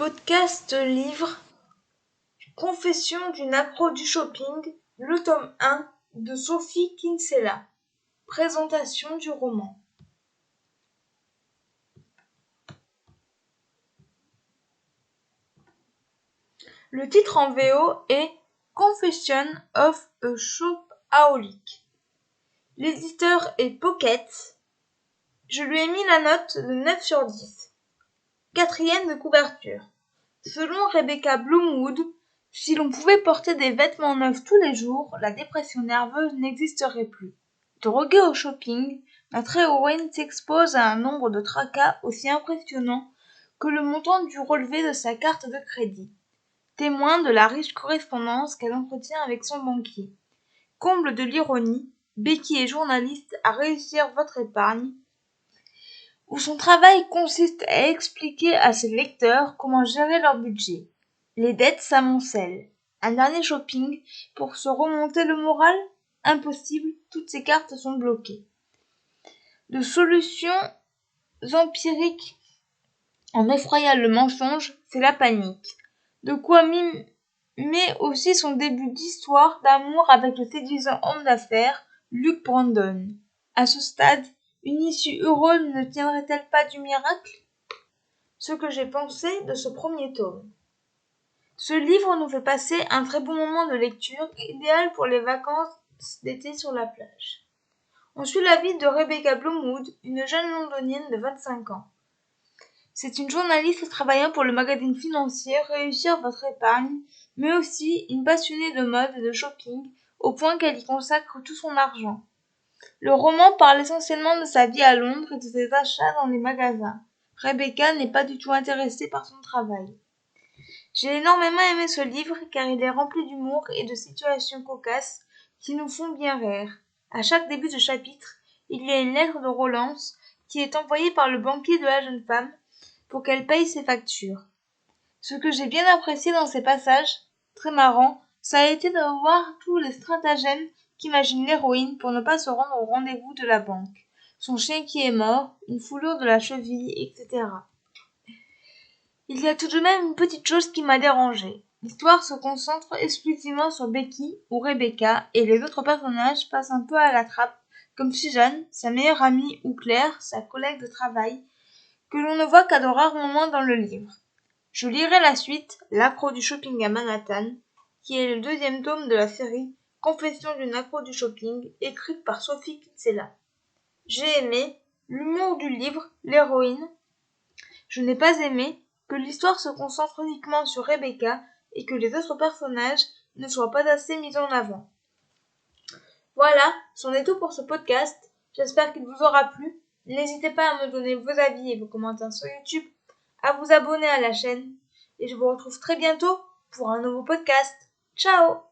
Podcast livre Confession d'une accro du shopping, le tome 1 de Sophie Kinsella. Présentation du roman. Le titre en VO est Confession of a Shopaholic. L'éditeur est Pocket. Je lui ai mis la note de 9 sur 10. 4e de couverture. Selon Rebecca Bloomwood, si l'on pouvait porter des vêtements neufs tous les jours, la dépression nerveuse n'existerait plus. Droguée au shopping, notre héroïne s'expose à un nombre de tracas aussi impressionnants que le montant du relevé de sa carte de crédit, témoin de la riche correspondance qu'elle entretient avec son banquier. Comble de l'ironie, Becky est journaliste à Réussir votre épargne, où son travail consiste à expliquer à ses lecteurs comment gérer leur budget. Les dettes s'amoncellent. Un dernier shopping pour se remonter le moral? Impossible, toutes ces cartes sont bloquées. De solutions empiriques en effroyable mensonge, c'est la panique. De quoi mimer aussi son début d'histoire d'amour avec le séduisant homme d'affaires, Luke Brandon. À ce stade, une issue heureuse ne tiendrait-elle pas du miracle? Ce que j'ai pensé de ce premier tome. Ce livre nous fait passer un très bon moment de lecture, idéal pour les vacances d'été sur la plage. On suit la vie de Rebecca Bloomwood, une jeune londonienne de 25 ans. C'est une journaliste travaillant pour le magazine financier Réussir votre épargne, mais aussi une passionnée de mode et de shopping, au point qu'elle y consacre tout son argent. Le roman parle essentiellement de sa vie à Londres et de ses achats dans les magasins. Rebecca n'est pas du tout intéressée par son travail. J'ai énormément aimé ce livre car il est rempli d'humour et de situations cocasses qui nous font bien rire. À chaque début de chapitre, il y a une lettre de relance qui est envoyée par le banquier de la jeune femme pour qu'elle paye ses factures. Ce que j'ai bien apprécié dans ces passages, très marrants, ça a été de voir tous les stratagèmes qu'imagine l'héroïne pour ne pas se rendre au rendez-vous de la banque. Son chien qui est mort, une foulure de la cheville, etc. Il y a tout de même une petite chose qui m'a dérangée. L'histoire se concentre exclusivement sur Becky ou Rebecca et les autres personnages passent un peu à la trappe, comme Suzanne, sa meilleure amie, ou Claire, sa collègue de travail, que l'on ne voit qu'à de rares moments dans le livre. Je lirai la suite, L'accro du shopping à Manhattan, qui est le 2e tome de la série Confession d'une accro du shopping, écrite par Sophie Kinsella. J'ai aimé l'humour du livre, l'héroïne. Je n'ai pas aimé que l'histoire se concentre uniquement sur Rebecca et que les autres personnages ne soient pas assez mis en avant. Voilà, c'en est tout pour ce podcast. J'espère qu'il vous aura plu. N'hésitez pas à me donner vos avis et vos commentaires sur YouTube, à vous abonner à la chaîne et je vous retrouve très bientôt pour un nouveau podcast. Ciao!